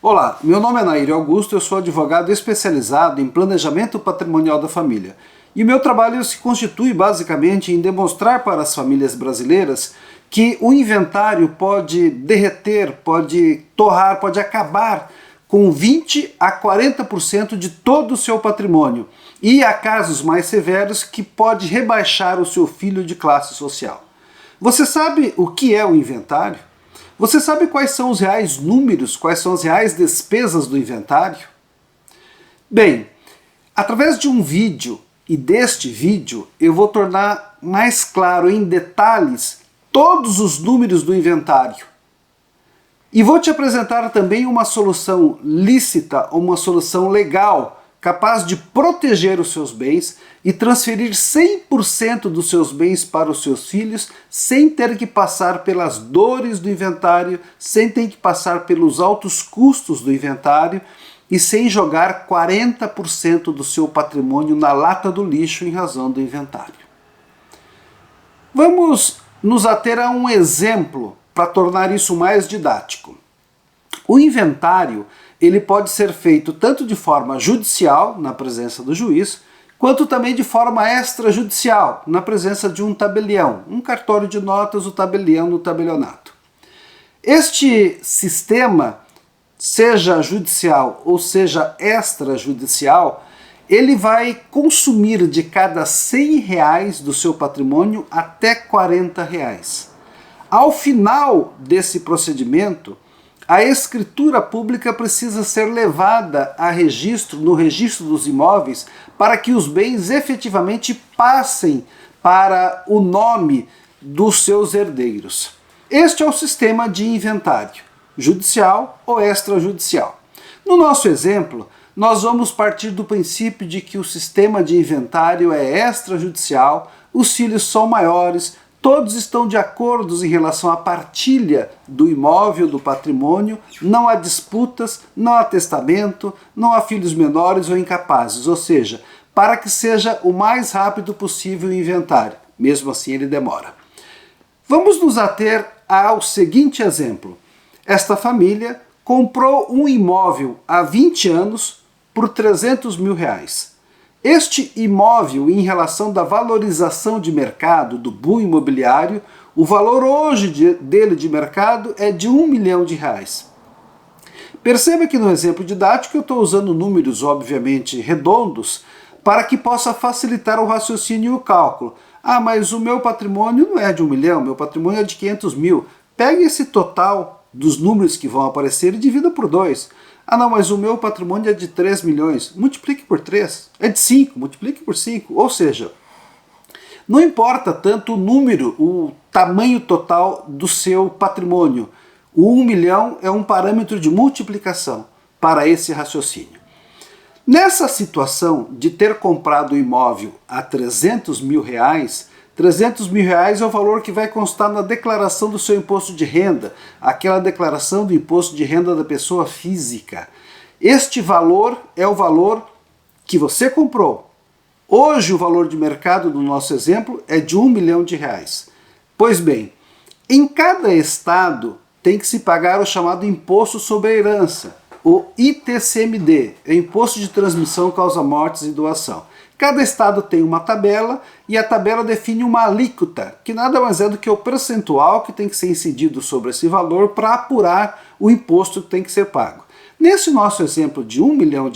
Olá, meu nome é Nair Augusto, eu sou advogado especializado em planejamento patrimonial da família. E o meu trabalho se constitui basicamente em demonstrar para as famílias brasileiras que o inventário pode derreter, pode torrar, pode acabar com 20 a 40% de todo o seu patrimônio. E há casos mais severos que pode rebaixar o seu filho de classe social. Você sabe o que é o inventário? Você sabe quais são os reais números, quais são as reais despesas do inventário? Bem, através de um vídeo e deste vídeo eu vou tornar mais claro em detalhes todos os números do inventário. E vou te apresentar também uma solução lícita, uma solução legal, capaz de proteger os seus bens e transferir 100% dos seus bens para os seus filhos sem ter que passar pelas dores do inventário, sem ter que passar pelos altos custos do inventário e sem jogar 40% do seu patrimônio na lata do lixo em razão do inventário. Vamos nos ater a um exemplo para tornar isso mais didático. O inventário ele pode ser feito tanto de forma judicial, na presença do juiz, quanto também de forma extrajudicial, na presença de um tabelião, um cartório de notas, o tabelião no tabelionato. Este sistema, seja judicial ou seja extrajudicial, ele vai consumir de cada R$100 do seu patrimônio até R$40. Ao final desse procedimento, a escritura pública precisa ser levada a registro, no registro dos imóveis, para que os bens efetivamente passem para o nome dos seus herdeiros. Este é o sistema de inventário, judicial ou extrajudicial. No nosso exemplo, nós vamos partir do princípio de que o sistema de inventário é extrajudicial, os filhos são maiores, todos estão de acordo em relação à partilha do imóvel, do patrimônio, não há disputas, não há testamento, não há filhos menores ou incapazes, ou seja, para que seja o mais rápido possível o inventário, mesmo assim ele demora. Vamos nos ater ao seguinte exemplo. Esta família comprou um imóvel há 20 anos por R$300 mil. Este imóvel, em relação da valorização de mercado do boom imobiliário, o valor hoje dele de mercado é de R$1 milhão. Perceba que no exemplo didático eu estou usando números obviamente redondos para que possa facilitar o raciocínio e o cálculo. Ah, mas o meu patrimônio não é de R$1 milhão, meu patrimônio é de R$500 mil. Pegue esse total dos números que vão aparecer e divida por 2. Ah não, mas o meu patrimônio é de 3 milhões. Multiplique por 3. É de 5, multiplique por 5. Ou seja, não importa tanto o número, o tamanho total do seu patrimônio. O 1 milhão é um parâmetro de multiplicação para esse raciocínio. Nessa situação de ter comprado o imóvel a R$300 mil, R$300 mil é o valor que vai constar na declaração do seu imposto de renda, aquela declaração do imposto de renda da pessoa física. Este valor é o valor que você comprou. Hoje o valor de mercado do nosso exemplo é de R$1 milhão. Pois bem, em cada estado tem que se pagar o chamado imposto sobre a herança, o ITCMD, é Imposto de Transmissão, Causa Mortes e Doação. Cada estado tem uma tabela e a tabela define uma alíquota, que nada mais é do que o percentual que tem que ser incidido sobre esse valor para apurar o imposto que tem que ser pago. Nesse nosso exemplo de R$1 milhão,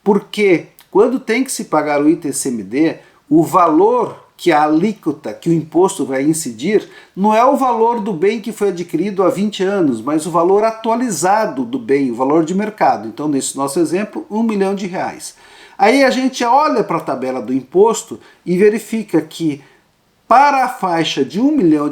porque quando tem que se pagar o ITCMD, o valor que a alíquota, que o imposto vai incidir, não é o valor do bem que foi adquirido há 20 anos, mas o valor atualizado do bem, o valor de mercado. Então, nesse nosso exemplo, R$1 milhão. Aí a gente olha para a tabela do imposto e verifica que para a faixa de R$1 milhão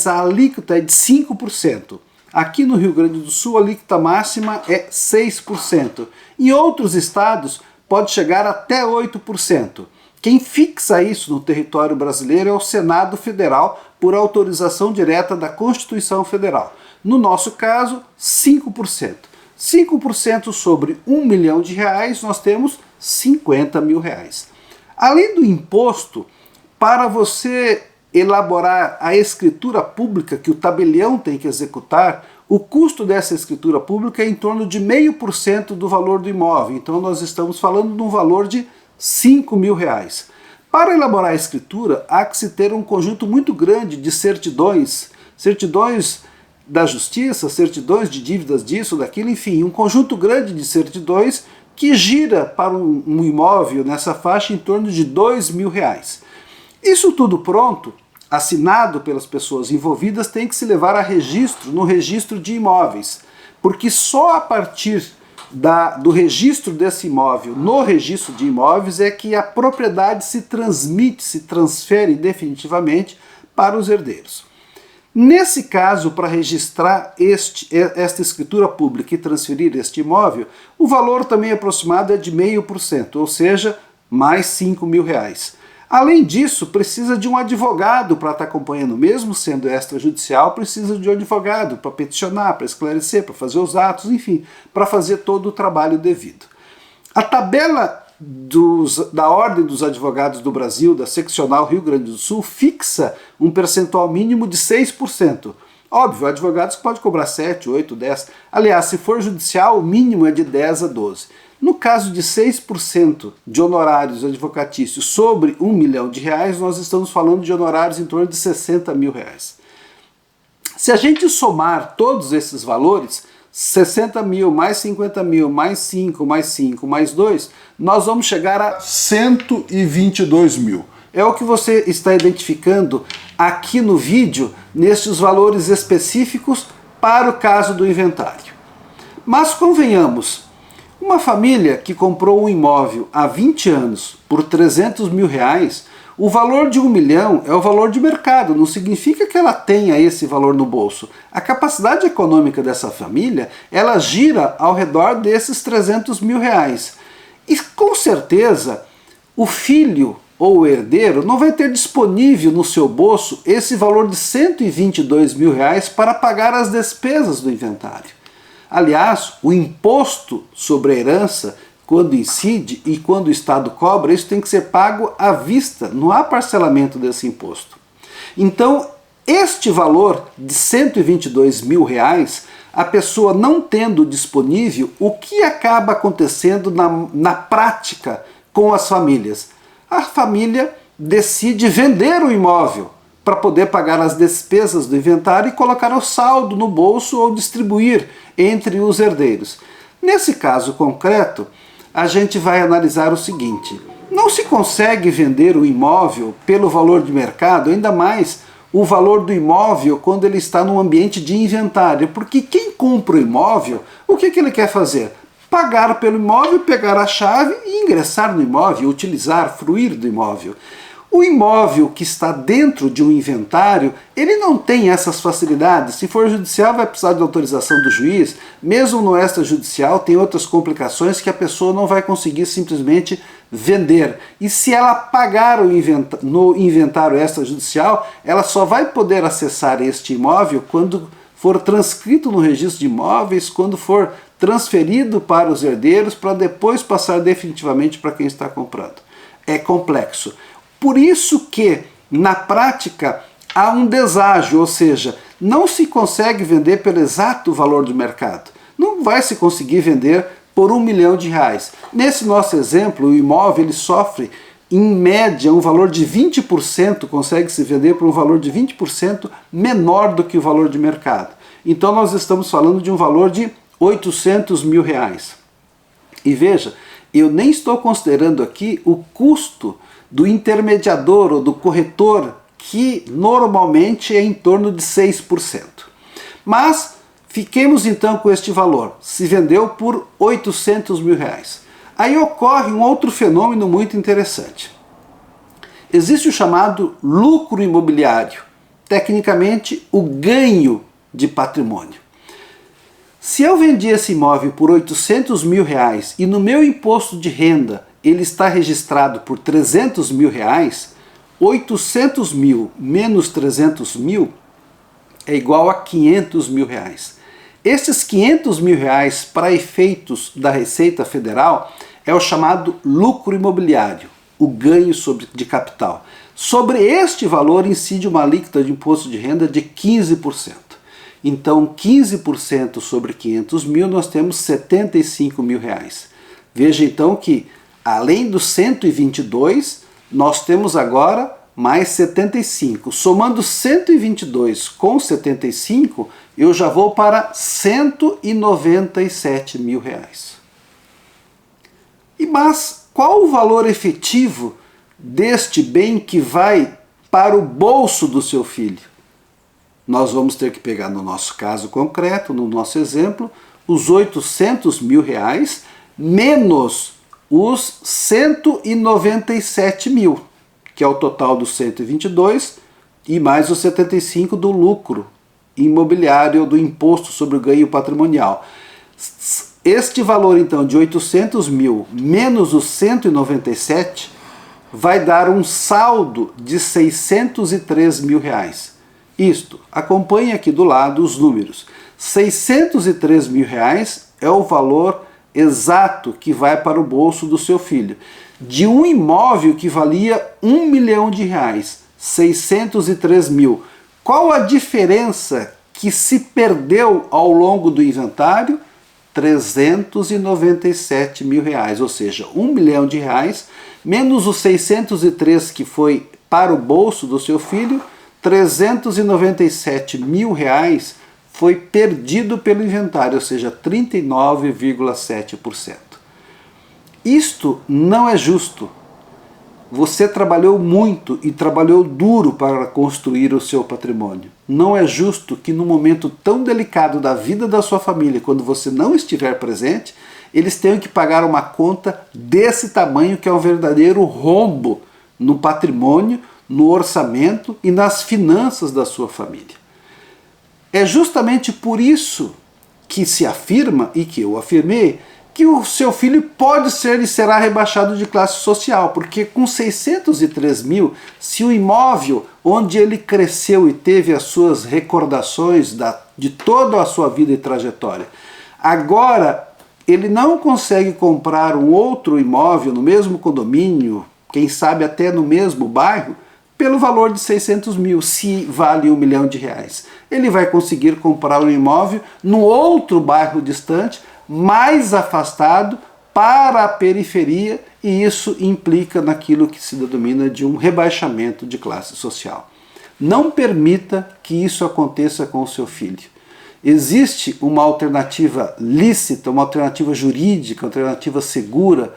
a alíquota é de 5%. Aqui no Rio Grande do Sul a alíquota máxima é 6%. Em outros estados pode chegar até 8%. Quem fixa isso no território brasileiro é o Senado Federal por autorização direta da Constituição Federal. No nosso caso, 5%. 5% sobre R$1 milhão, nós temos R$50 mil. Além do imposto, para você elaborar a escritura pública que o tabelião tem que executar, O custo dessa escritura pública é em torno de 0,5% do valor do imóvel, então nós estamos falando de um valor de R$5.000. Para elaborar a escritura, há que se ter um conjunto muito grande de certidões da justiça, certidões de dívidas disso, daquilo, enfim, um conjunto grande de certidões que gira para um imóvel nessa faixa em torno de R$2.000. Isso tudo pronto, assinado pelas pessoas envolvidas, tem que se levar a registro no registro de imóveis, porque só a partir do registro desse imóvel no registro de imóveis é que a propriedade se transfere definitivamente para os herdeiros. Nesse caso, para registrar esta escritura pública e transferir este imóvel, o valor também aproximado é de 0,5%, ou seja, mais R$5.000. Além disso, precisa de um advogado para estar acompanhando, mesmo sendo extrajudicial, precisa de um advogado para peticionar, para esclarecer, para fazer os atos, enfim, para fazer todo o trabalho devido. A tabela da Ordem dos Advogados do Brasil, da Seccional Rio Grande do Sul, fixa um percentual mínimo de 6%. Óbvio, advogados podem cobrar 7, 8, 10. Aliás, se for judicial, o mínimo é de 10 a 12. No caso de 6% de honorários advocatícios sobre R$1 milhão, nós estamos falando de honorários em torno de R$60.000. Se a gente somar todos esses valores, 60.000 mais 50.000 mais 5 mais 5 mais 2, nós vamos chegar a 122.000. É o que você está identificando aqui no vídeo, nestes valores específicos para o caso do inventário. Mas convenhamos, uma família que comprou um imóvel há 20 anos por R$300.000, o valor de R$1 milhão é o valor de mercado, não significa que ela tenha esse valor no bolso. A capacidade econômica dessa família, ela gira ao redor desses R$300.000. E com certeza, o filho ou o herdeiro não vai ter disponível no seu bolso esse valor de R$122.000 para pagar as despesas do inventário. Aliás, o imposto sobre a herança, quando incide e quando o Estado cobra, isso tem que ser pago à vista, não há parcelamento desse imposto. Então, este valor de R$122.000, a pessoa não tendo disponível, o que acaba acontecendo na prática com as famílias? A família decide vender o imóvel para poder pagar as despesas do inventário e colocar o saldo no bolso ou distribuir entre os herdeiros. Nesse caso concreto, a gente vai analisar o seguinte: não se consegue vender o imóvel pelo valor de mercado, ainda mais o valor do imóvel quando ele está num ambiente de inventário, porque quem compra o imóvel, o que ele quer fazer? Pagar pelo imóvel, pegar a chave e ingressar no imóvel, utilizar, fruir do imóvel. O imóvel que está dentro de um inventário, ele não tem essas facilidades. Se for judicial, vai precisar de autorização do juiz. Mesmo no extrajudicial, tem outras complicações que a pessoa não vai conseguir simplesmente vender. E se ela pagar no inventário extrajudicial, ela só vai poder acessar este imóvel quando for transcrito no registro de imóveis, quando for transferido para os herdeiros, para depois passar definitivamente para quem está comprando. É complexo. Por isso que, na prática, há um deságio, ou seja, não se consegue vender pelo exato valor do mercado. Não vai se conseguir vender por R$1 milhão. Nesse nosso exemplo, o imóvel ele sofre, em média, um valor de 20%, consegue se vender por um valor de 20% menor do que o valor de mercado. Então nós estamos falando de um valor de R$800.000. E veja, eu nem estou considerando aqui o custo do intermediador ou do corretor, que normalmente é em torno de 6%. Mas fiquemos então com este valor, se vendeu por R$800.000. Aí ocorre um outro fenômeno muito interessante. Existe o chamado lucro imobiliário, tecnicamente o ganho de patrimônio. Se eu vendi esse imóvel por R$800.000 e no meu imposto de renda ele está registrado por R$300.000, 800.000 menos 300.000 é igual a R$500.000. Esses R$500.000 para efeitos da Receita Federal é o chamado lucro imobiliário, o ganho de capital. Sobre este valor incide uma alíquota de imposto de renda de 15%. Então 15% sobre 500 mil nós temos 75 mil reais. Veja então que além dos 122, nós temos agora mais 75. Somando 122 com 75, eu já vou para 197 mil reais. Mas qual o valor efetivo deste bem que vai para o bolso do seu filho? Nós vamos ter que pegar no nosso caso concreto, no nosso exemplo, os 800 mil reais menos os 197 mil, que é o total dos 122, e mais os 75 do lucro imobiliário do imposto sobre o ganho patrimonial. Este valor, então, de 800 mil menos os 197 vai dar um saldo de 603 mil reais. Isto, acompanhe aqui do lado os números. 603 mil reais é o valor exato que vai para o bolso do seu filho. De um imóvel que valia 1 milhão de reais, 603 mil. Qual a diferença que se perdeu ao longo do inventário? 397 mil reais, ou seja, 1 milhão de reais, menos os 603 que foi para o bolso do seu filho, 397 mil reais foi perdido pelo inventário, ou seja, 39,7%. Isto não é justo. Você trabalhou muito e trabalhou duro para construir o seu patrimônio. Não é justo que num momento tão delicado da vida da sua família, quando você não estiver presente, eles tenham que pagar uma conta desse tamanho, que é um verdadeiro rombo no patrimônio, no orçamento e nas finanças da sua família. É justamente por isso que se afirma, e que eu afirmei, que o seu filho pode ser e será rebaixado de classe social, porque com 603 mil, se o imóvel onde ele cresceu e teve as suas recordações de toda a sua vida e trajetória, agora ele não consegue comprar um outro imóvel no mesmo condomínio, quem sabe até no mesmo bairro, pelo valor de 600 mil, se vale 1 milhão de reais. Ele vai conseguir comprar um imóvel no outro bairro distante, mais afastado, para a periferia, e isso implica naquilo que se denomina de um rebaixamento de classe social. Não permita que isso aconteça com o seu filho. Existe uma alternativa lícita, uma alternativa jurídica, uma alternativa segura,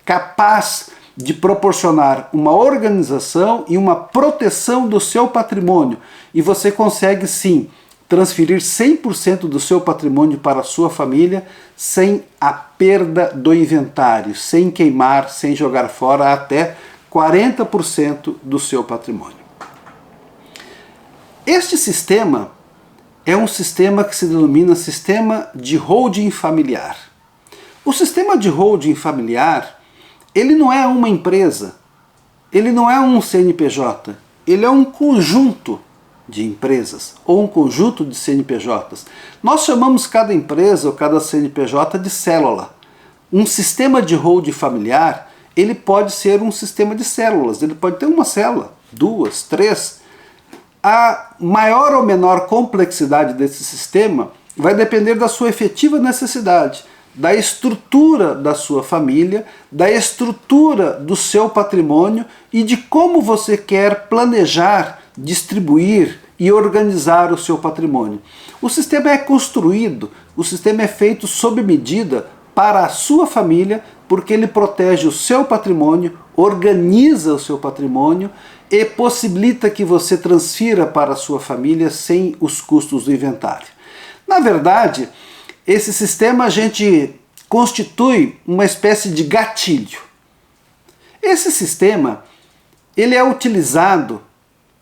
capaz de proporcionar uma organização e uma proteção do seu patrimônio. E você consegue sim transferir 100% do seu patrimônio para a sua família sem a perda do inventário, sem queimar, sem jogar fora até 40% do seu patrimônio. Este sistema é um sistema que se denomina sistema de holding familiar. O sistema de holding familiar, ele não é uma empresa, ele não é um CNPJ, ele é um conjunto de empresas ou um conjunto de CNPJs. Nós chamamos cada empresa ou cada CNPJ de célula. Um sistema de holding familiar, ele pode ser um sistema de células, ele pode ter uma célula, 2, 3. A maior ou menor complexidade desse sistema vai depender da sua efetiva necessidade, da estrutura da sua família, da estrutura do seu patrimônio e de como você quer planejar, distribuir e organizar o seu patrimônio. O sistema é construído, o sistema é feito sob medida para a sua família, porque ele protege o seu patrimônio, organiza o seu patrimônio e possibilita que você transfira para a sua família sem os custos do inventário. Na verdade, esse sistema a gente constitui uma espécie de gatilho. Esse sistema ele é utilizado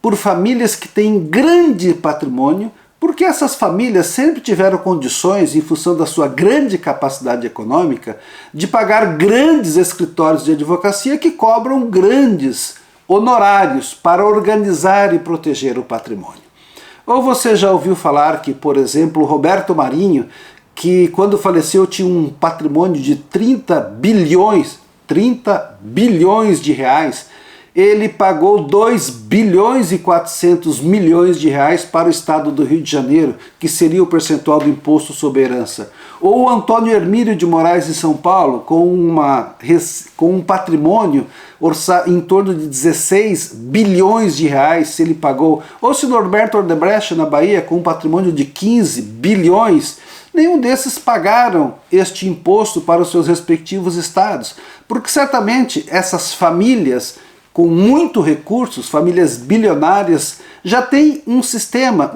por famílias que têm grande patrimônio, porque essas famílias sempre tiveram condições, em função da sua grande capacidade econômica, de pagar grandes escritórios de advocacia que cobram grandes honorários para organizar e proteger o patrimônio. Ou você já ouviu falar que, por exemplo, Roberto Marinho, que quando faleceu tinha um patrimônio de 30 bilhões de reais, ele pagou 2 bilhões e 400 milhões de reais para o estado do Rio de Janeiro, que seria o percentual do imposto sobre herança. Ou o Antônio Hermílio de Moraes em São Paulo, com um patrimônio em torno de 16 bilhões de reais, se ele pagou. Ou se Norberto Odebrecht na Bahia, com um patrimônio de 15 bilhões, nenhum desses pagaram este imposto para os seus respectivos estados, porque certamente essas famílias com muito recursos, famílias bilionárias, já têm um sistema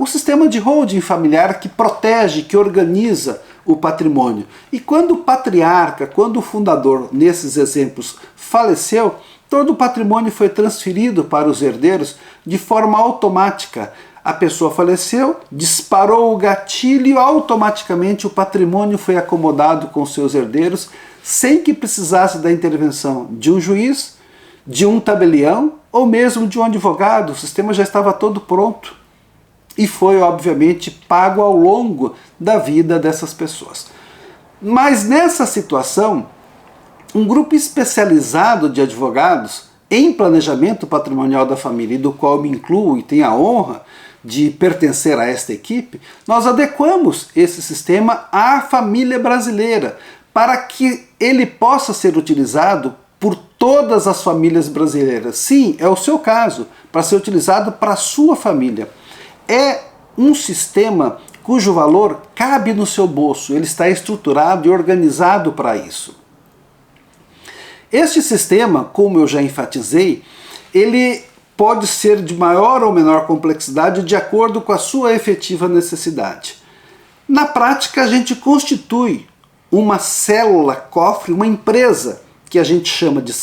de holding familiar que protege, que organiza o patrimônio. E quando o patriarca, quando o fundador, nesses exemplos, faleceu, todo o patrimônio foi transferido para os herdeiros de forma automática. A pessoa faleceu, disparou o gatilho e automaticamente o patrimônio foi acomodado com seus herdeiros, sem que precisasse da intervenção de um juiz, de um tabelião ou mesmo de um advogado. O sistema já estava todo pronto e foi, obviamente, pago ao longo da vida dessas pessoas. Mas nessa situação, um grupo especializado de advogados em planejamento patrimonial da família, e do qual me incluo e tenho a honra de pertencer a esta equipe, nós adequamos esse sistema à família brasileira para que ele possa ser utilizado por todas as famílias brasileiras. Sim, é o seu caso, para ser utilizado para a sua família. É um sistema cujo valor cabe no seu bolso, ele está estruturado e organizado para isso. Este sistema, como eu já enfatizei, ele pode ser de maior ou menor complexidade de acordo com a sua efetiva necessidade. Na prática, a gente constitui uma célula-cofre, uma empresa que a gente chama de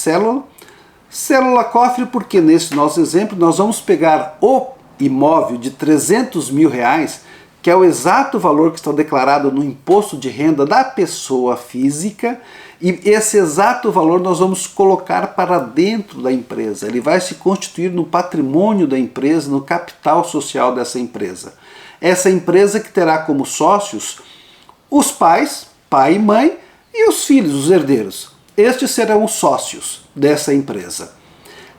célula-cofre, porque nesse nosso exemplo nós vamos pegar o imóvel de 300 mil reais, que é o exato valor que está declarado no imposto de renda da pessoa física, e esse exato valor nós vamos colocar para dentro da empresa. Ele vai se constituir no patrimônio da empresa, no capital social dessa empresa. Essa empresa que terá como sócios os pais, pai e mãe, e os filhos, os herdeiros. Estes serão os sócios dessa empresa.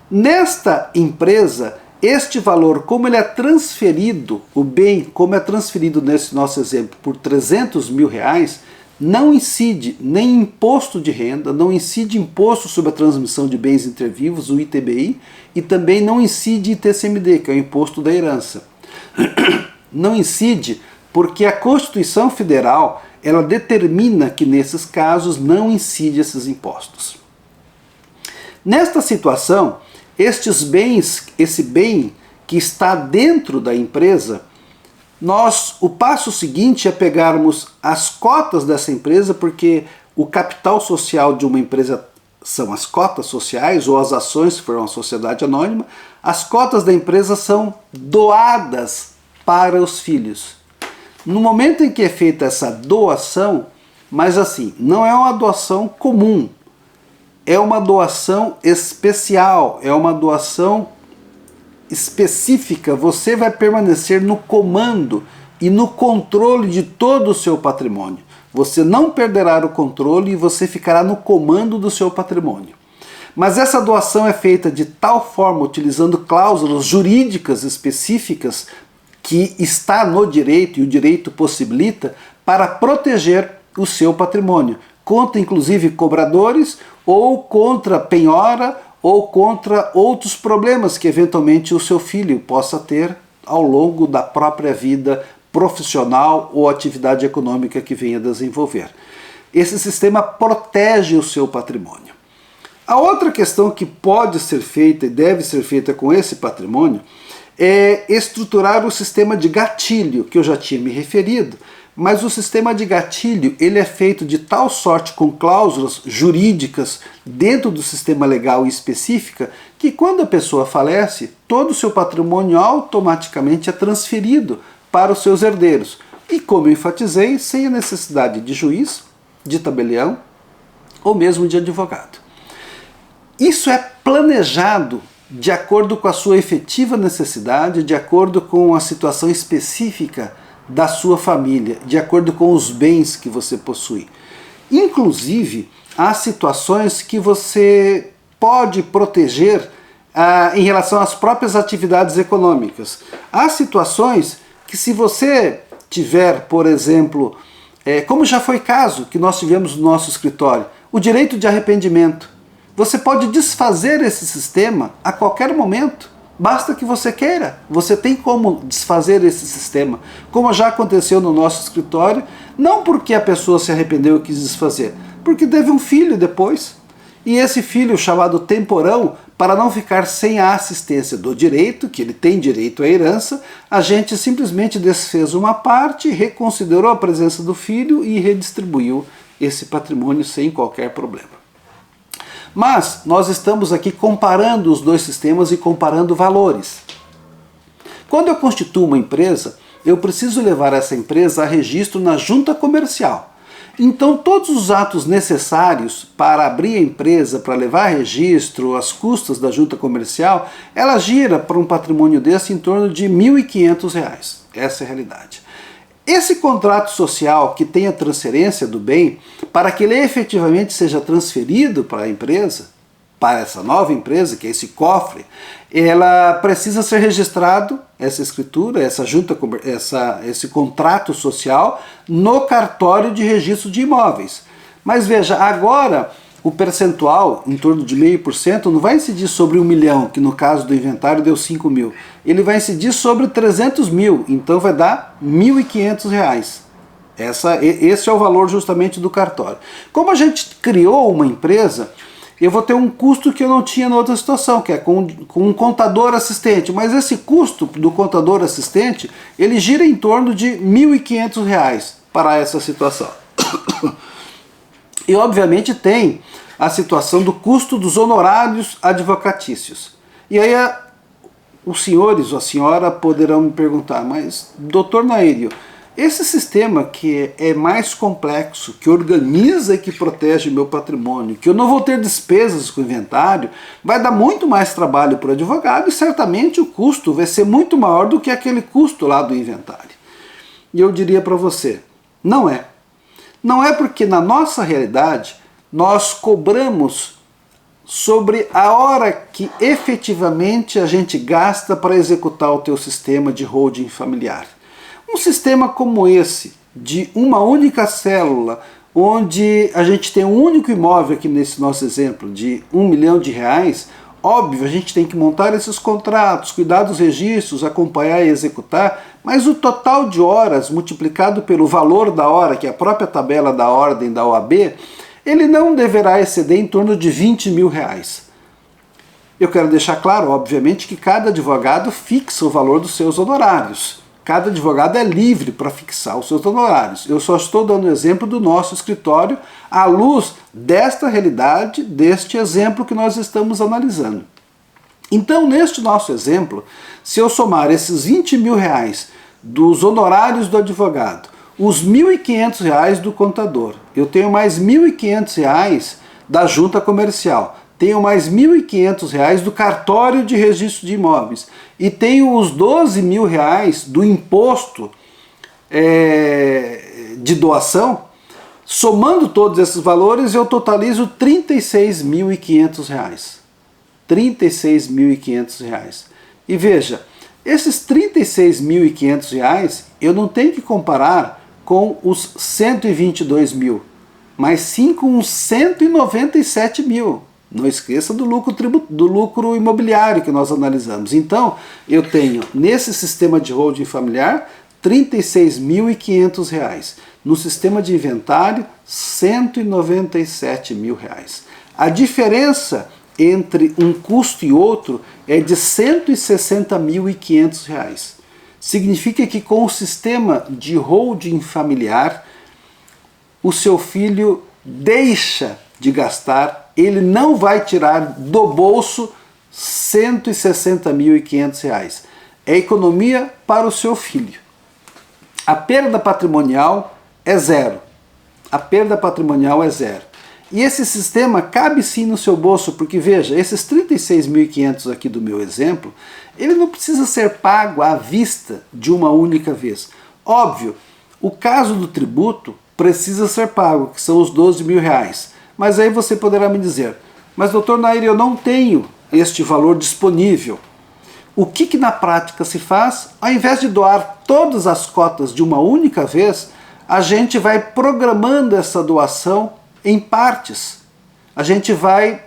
Nesta empresa, este valor, como ele é transferido, o bem, como é transferido nesse nosso exemplo, por 300 mil reais, não incide nem imposto de renda, não incide imposto sobre a transmissão de bens intervivos, o ITBI, e também não incide ITCMD, que é o imposto da herança. Não incide porque a Constituição Federal ela determina que nesses casos não incide esses impostos. Nesta situação, estes bens, esse bem que está dentro da empresa, o passo seguinte é pegarmos as cotas dessa empresa, porque o capital social de uma empresa são as cotas sociais ou as ações, se for uma sociedade anônima. As cotas da empresa são doadas para os filhos. No momento em que é feita essa doação, mas assim, não é uma doação comum, é uma doação especial, é uma doação específica. Você vai permanecer no comando e no controle de todo o seu patrimônio. Você não perderá o controle e você ficará no comando do seu patrimônio. Mas essa doação é feita de tal forma, utilizando cláusulas jurídicas específicas, que está no direito e o direito possibilita, para proteger o seu patrimônio, contra inclusive cobradores, ou contra penhora, ou contra outros problemas que eventualmente o seu filho possa ter ao longo da própria vida profissional ou atividade econômica que venha desenvolver. Esse sistema protege o seu patrimônio. A outra questão que pode ser feita e deve ser feita com esse patrimônio é estruturar o sistema de gatilho, que eu já tinha me referido, mas o sistema de gatilho ele é feito de tal sorte com cláusulas jurídicas dentro do sistema legal e específica que quando a pessoa falece, todo o seu patrimônio automaticamente é transferido para os seus herdeiros. E como eu enfatizei, sem a necessidade de juiz, de tabelião ou mesmo de advogado. Isso é planejado de acordo com a sua efetiva necessidade, de acordo com a situação específica da sua família, de acordo com os bens que você possui. Inclusive, há situações que você pode proteger em relação às próprias atividades econômicas. Há situações que, se você tiver, por exemplo, como já foi caso que nós tivemos no nosso escritório, o direito de arrependimento. Você pode desfazer esse sistema a qualquer momento, basta que você queira. Você tem como desfazer esse sistema, como já aconteceu no nosso escritório, não porque a pessoa se arrependeu e quis desfazer, porque teve um filho depois, e esse filho, chamado temporão, para não ficar sem a assistência do direito, que ele tem direito à herança, a gente simplesmente desfez uma parte, reconsiderou a presença do filho e redistribuiu esse patrimônio sem qualquer problema. Mas nós estamos aqui comparando os dois sistemas e comparando valores. Quando eu constituo uma empresa, eu preciso levar essa empresa a registro na junta comercial. Então todos os atos necessários para abrir a empresa, para levar a registro, as custas da junta comercial, ela gira para um patrimônio desse em torno de R$ 1.500. Essa é a realidade. Esse contrato social que tem a transferência do bem, para que ele efetivamente seja transferido para a empresa, para essa nova empresa, que é esse cofre, ela precisa ser registrado, essa escritura, esse contrato social, no cartório de registro de imóveis. Mas veja, agora o percentual, em torno de 0,5%, não vai incidir sobre 1 milhão, que no caso do inventário deu 5 mil. Ele vai incidir sobre 300 mil, então vai dar R$ 1.500. Esse é o valor justamente do cartório. Como a gente criou uma empresa, eu vou ter um custo que eu não tinha na outra situação, que é com um contador assistente. Mas esse custo do contador assistente, ele gira em torno de R$ 1.500 para essa situação. E obviamente tem a situação do custo dos honorários advocatícios. E aí os senhores ou a senhora poderão me perguntar, mas doutor Naírio, esse sistema que é mais complexo, que organiza e que protege o meu patrimônio, que eu não vou ter despesas com o inventário, vai dar muito mais trabalho para o advogado e certamente o custo vai ser muito maior do que aquele custo lá do inventário. E eu diria para você, não é. Não é porque na nossa realidade nós cobramos sobre a hora que efetivamente a gente gasta para executar o teu sistema de holding familiar. Um sistema como esse, de uma única célula, onde a gente tem um único imóvel aqui nesse nosso exemplo, de R$ 1 milhão, óbvio, a gente tem que montar esses contratos, cuidar dos registros, acompanhar e executar, mas o total de horas multiplicado pelo valor da hora, que é a própria tabela da ordem da OAB, ele não deverá exceder em torno de R$ 20 mil. Eu quero deixar claro, obviamente, que cada advogado fixa o valor dos seus honorários. Cada advogado é livre para fixar os seus honorários. Eu só estou dando o exemplo do nosso escritório à luz desta realidade, deste exemplo que nós estamos analisando. Então, neste nosso exemplo, se eu somar esses R$ 20 mil dos honorários do advogado, os R$ 1.500 do contador, eu tenho mais R$ 1.500 da junta comercial, tenho mais R$ 1.500 do cartório de registro de imóveis e tenho os R$ 12 mil do imposto de doação. Somando todos esses valores, eu totalizo R$ 36.500. R$ 36.500. E veja, esses R$ 36.500 eu não tenho que comparar com os 122 mil, mas sim com os 197 mil. Não esqueça do lucro imobiliário que nós analisamos. Então, eu tenho nesse sistema de holding familiar R$ 36.500. No sistema de inventário, R$ 197 mil. A diferença entre um custo e outro é de R$ 160.500. Significa que com o sistema de holding familiar, o seu filho deixa de gastar, ele não vai tirar do bolso R$ 160.500. É economia para o seu filho. A perda patrimonial é zero. A perda patrimonial é zero. E esse sistema cabe sim no seu bolso, porque veja, esses 36.500 aqui do meu exemplo, ele não precisa ser pago à vista de uma única vez. Óbvio, o caso do tributo precisa ser pago, que são os 12 mil reais. Mas aí você poderá me dizer, mas doutor Nair, eu não tenho este valor disponível. O que na prática se faz? Ao invés de doar todas as cotas de uma única vez, a gente vai programando essa doação em partes. A gente vai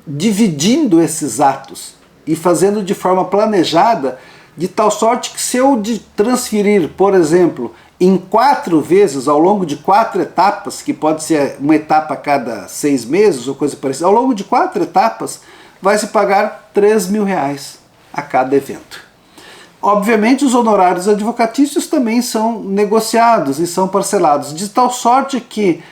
dividindo esses atos e fazendo de forma planejada, de tal sorte que se eu transferir, por exemplo, em 4 vezes, ao longo de 4 etapas, que pode ser uma etapa a cada 6 meses ou coisa parecida, ao longo de 4 etapas, vai se pagar R$3.000 a cada evento. Obviamente os honorários advocatícios também são negociados e são parcelados, de tal sorte que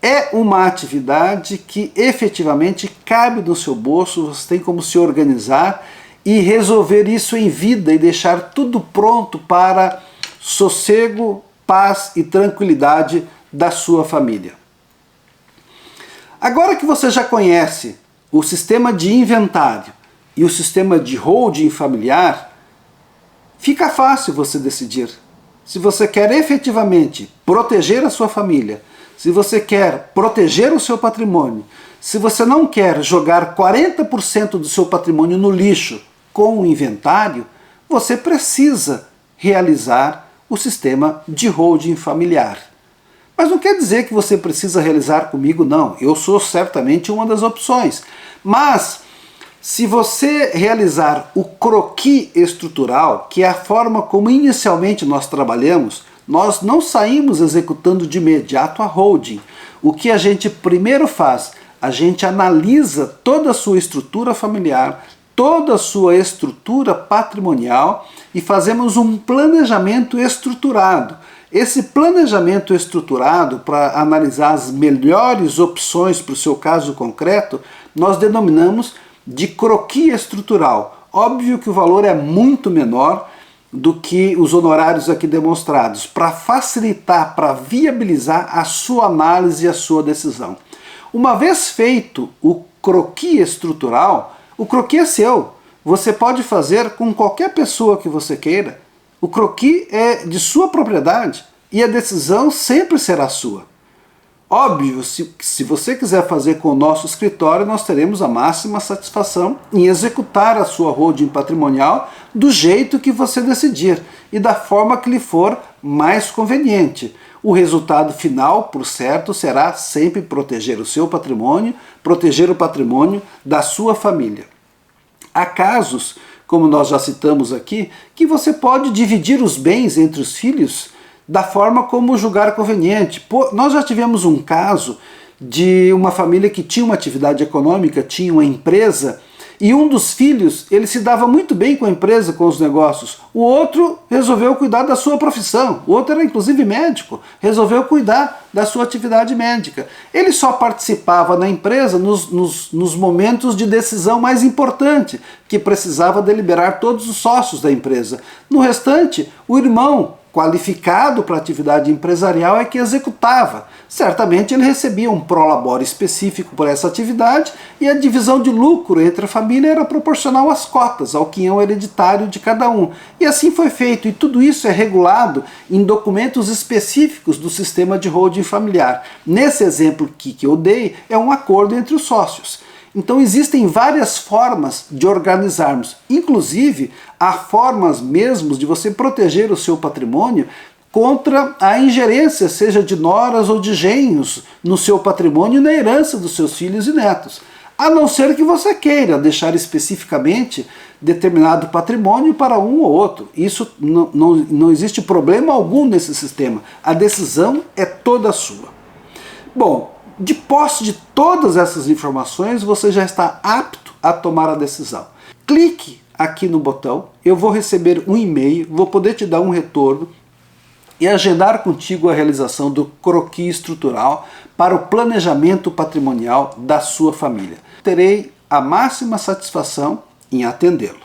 é uma atividade que efetivamente cabe no seu bolso, você tem como se organizar e resolver isso em vida e deixar tudo pronto para sossego, paz e tranquilidade da sua família. Agora que você já conhece o sistema de inventário e o sistema de holding familiar, fica fácil você decidir. Se você quer efetivamente proteger a sua família, se você quer proteger o seu patrimônio, se você não quer jogar 40% do seu patrimônio no lixo com o inventário, você precisa realizar o sistema de holding familiar. Mas não quer dizer que você precisa realizar comigo, não. Eu sou certamente uma das opções. Mas se você realizar o croquis estrutural, que é a forma como inicialmente nós trabalhamos, nós não saímos executando de imediato a holding. O que a gente primeiro faz? A gente analisa toda a sua estrutura familiar, toda a sua estrutura patrimonial e fazemos um planejamento estruturado. Esse planejamento estruturado, para analisar as melhores opções para o seu caso concreto, nós denominamos de croquis estrutural. Óbvio que o valor é muito menor do que os honorários aqui demonstrados, para facilitar, para viabilizar a sua análise e a sua decisão. Uma vez feito o croquis estrutural, o croquis é seu. Você pode fazer com qualquer pessoa que você queira. O croquis é de sua propriedade e a decisão sempre será sua. Óbvio, se você quiser fazer com o nosso escritório, nós teremos a máxima satisfação em executar a sua holding patrimonial do jeito que você decidir e da forma que lhe for mais conveniente. O resultado final, por certo, será sempre proteger o seu patrimônio, proteger o patrimônio da sua família. Há casos, como nós já citamos aqui, que você pode dividir os bens entre os filhos da forma como julgar conveniente. Nós já tivemos um caso de uma família que tinha uma atividade econômica, tinha uma empresa, e um dos filhos, ele se dava muito bem com a empresa, com os negócios. O outro resolveu cuidar da sua profissão. O outro era inclusive médico, resolveu cuidar da sua atividade médica. Ele só participava na empresa nos momentos de decisão mais importante, que precisava deliberar todos os sócios da empresa. No restante, o irmão qualificado para a atividade empresarial é que executava. Certamente ele recebia um prolabore específico por essa atividade e a divisão de lucro entre a família era proporcional às cotas, ao quinhão hereditário de cada um. E assim foi feito, e tudo isso é regulado em documentos específicos do sistema de holding familiar. Nesse exemplo que eu dei, é um acordo entre os sócios. Então existem várias formas de organizarmos, inclusive há formas mesmo de você proteger o seu patrimônio contra a ingerência, seja de noras ou de genros, no seu patrimônio e na herança dos seus filhos e netos. A não ser que você queira deixar especificamente determinado patrimônio para um ou outro. Isso não existe problema algum nesse sistema. A decisão é toda sua. Bom, de posse de todas essas informações, você já está apto a tomar a decisão. Clique aqui no botão, eu vou receber um e-mail, vou poder te dar um retorno e agendar contigo a realização do croquis estrutural para o planejamento patrimonial da sua família. Terei a máxima satisfação em atendê-lo.